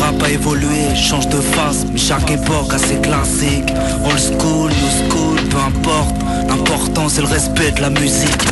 rap a évolué, change de phase, mais chaque époque a ses classiques. Old school, new school, peu importe, l'important c'est le respect de la musique.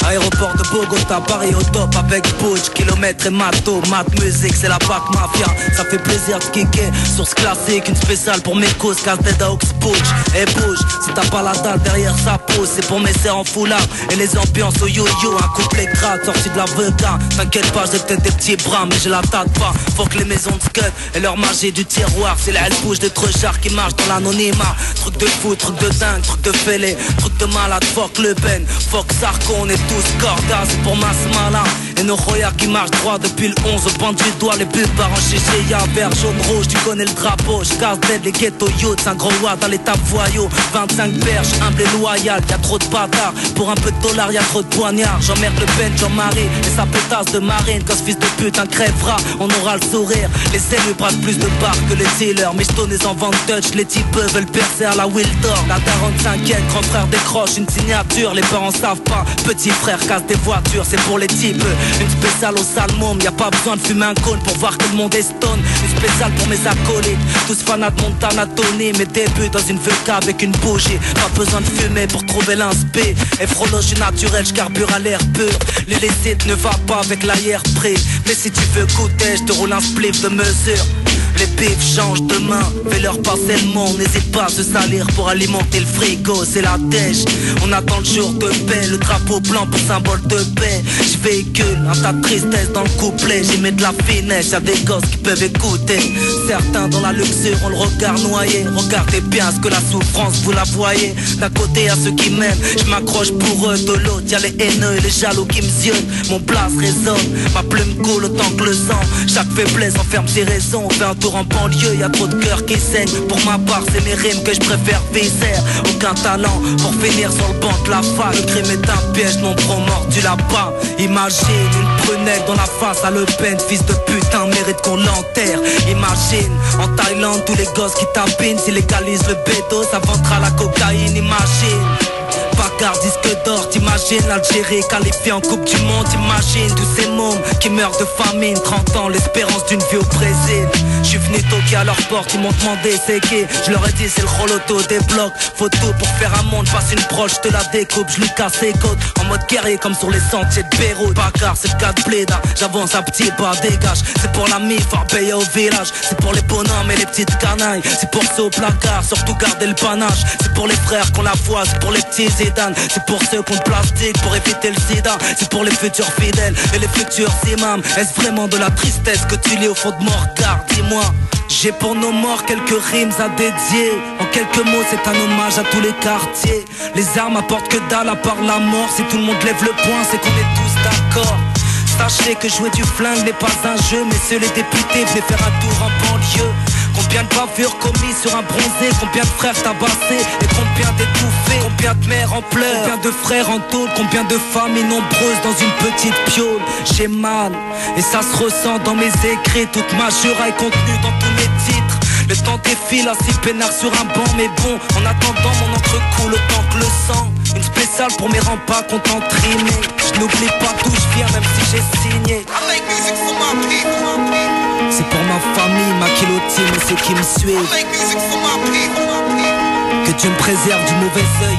Aéroport de Bogota, Paris au top avec Butch, kilomètres et matos, mat musique, c'est la PAC Mafia. Ça fait plaisir de kicker sur ce classique, une spéciale pour mes causes, casse-tête à Oxbutch. Et bouge, si t'as pas la dalle derrière sa pose, c'est pour mes serres en foulard et les ambiances au yo-yo. Un couplet crade sorti de la VK, t'inquiète pas, j'ai peut-être des petits bras, mais je la tâte pas. Faut que les maisons de scud et leur magie du tiroir, c'est là elle bouge de trechard qui marche dans l'anonymat. Truc de fou, truc de dingue, truc de fêlé, truc de malade, fuck Le Pen, fuck Sarko, on est tous cordas, c'est pour Masmala. Et nos royards qui marchent droit depuis le 11 au pointe du doigt, les buts par en chiché, y'a vert, jaune, rouge, tu connais le drapeau. J'casse dead les ghetto youths, un gros watt dans l'étape voyou. 25 berges, humble et loyal, y'a trop de bâtards. Pour un peu de dollars, y'a trop de poignards. J'emmerde Le Pen, Jean-Marie et sa pétasse de marine. Quand ce fils de pute un crèvera, on aura le sourire. Les élus brassent plus de barres que les dealers. Mes stones en vente touch, les types veulent percer à la Wildor. La daronne s'inquiète, grand frère décroche une signature. Les parents savent pas, petit frère casse des voitures, c'est pour les types. Une spéciale au salmon, y'a pas besoin de fumer un cône pour voir que le monde est stone. Une spéciale pour mes acolytes, tous fanats de Montana Tony. Mes débuts dans une VK avec une bougie, pas besoin de fumer pour trouver l'inspé. Et frollo, je suis naturel, je carbure à l'air pur. L'illicite ne va pas avec l'air-pré. Mais si tu veux goûter, je te roule un spliff de mesure. Les bifs changent de main, fais-leur passer le monde. N'hésite pas à se salir pour alimenter le frigo, c'est la dèche. On attend le jour de paix, le drapeau blanc pour symbole de paix. Je véhicule un tas de tristesse dans le couplet. J'y mets de la finesse, y'a des gosses qui peuvent écouter. Certains dans la luxure ont le regard noyé. Regardez bien ce que la souffrance, vous la voyez. D'un côté y'a ceux qui m'aiment, je m'accroche pour eux. De l'autre y'a les haineux et les jaloux qui me zionnent. Mon blast résonne, ma plume coule autant que le sang. Chaque faiblesse enferme ses raisons. On fait un tour en banlieue, y'a trop de cœurs qui saignent. Pour ma part c'est mes rimes que je préfère viscère. Aucun talent pour finir sur le banc de la fac. Le crime est un piège, mon pro mort tu l'as pas. Imagine une prunelle dans la face à Le Pen. Fils de putain mérite qu'on l'enterre. Imagine en Thaïlande tous les gosses qui tapinent. S'ils légalisent le bédo ça vendra la cocaïne. Imagine Packard, disque d'or, t'imagines l'Algérie qualifiée en Coupe du Monde. Imagine tous ces mômes qui meurent de famine. 30 ans, l'espérance d'une vie au Brésil. J'suis venu toquer à leur porte, ils m'ont demandé c'est qui. Je leur ai dit c'est le roloto des blocs. Faut tout pour faire un monde, passe une proche, je te la découpe. Je lui casse les côtes, en mode guerrier comme sur les sentiers de Beyrouth. Packard, c'est le cas de Bléda, j'avance à petit pas, dégage. C'est pour la mif, à payer au village. C'est pour les bonhommes et les petites canailles. C'est pour ceux au placard, surtout garder le panache. C'est pour les frères qu'on la foi, c'est pour les petits Zidane. C'est pour ceux qu'on plastique pour éviter le sida. C'est pour les futurs fidèles et les futurs imams. Est-ce vraiment de la tristesse que tu lis au fond de mon regard? Dis-moi. J'ai pour nos morts quelques rimes à dédier. En quelques mots c'est un hommage à tous les quartiers. Les armes apportent que dalle à part la mort. Si tout le monde lève le poing c'est qu'on est tous d'accord. Sachez que jouer du flingue n'est pas un jeu. Messieurs les députés, venez faire un tour en banlieue. Combien de bavures commises sur un bronzé, combien de frères tabassés et combien d'étouffés, combien de mères en pleurs, combien de frères en tôle, combien de familles nombreuses dans une petite piole. J'ai mal et ça se ressent dans mes écrits, toute ma jura est contenue dans tous mes titres. Le temps défile assis peinard sur un banc, mais bon, en attendant mon encre coule autant que le sang. Une spéciale pour mes remparts contents trimés. Je n'oublie pas d'où je viens même si j'ai signé. C'est pour ma famille, ma guillotine et ceux qui me suivent. Que Dieu me préserve du mauvais œil.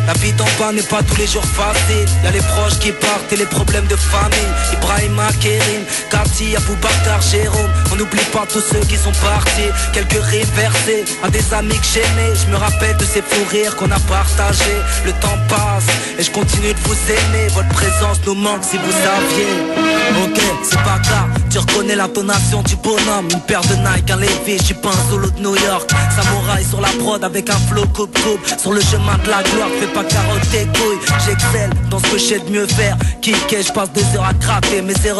La vie d'en bas n'est pas tous les jours facile. Y'a les proches qui partent et les problèmes de famille. Ibrahima, Kérim, Kati, Aboubacar, Jérôme. On n'oublie pas tous ceux qui sont partis. Quelques rimes versées à des amis que j'aimais. Je me rappelle de ces fous rires qu'on a partagés. Le temps passe et je continue de vous aimer. Votre présence nous manque si vous saviez. Ok, c'est pas grave, tu reconnais l'intonation du bonhomme. Une paire de Nike, un Levi's, j'suis pas un solo de New York. Samouraï sur la prod avec un flow coupe-coupe. Sur le chemin de la gloire, fais pas carotte tes couilles. J'excelle dans ce que je sais de mieux faire. Kické, je passe des heures à gratter mes erreurs.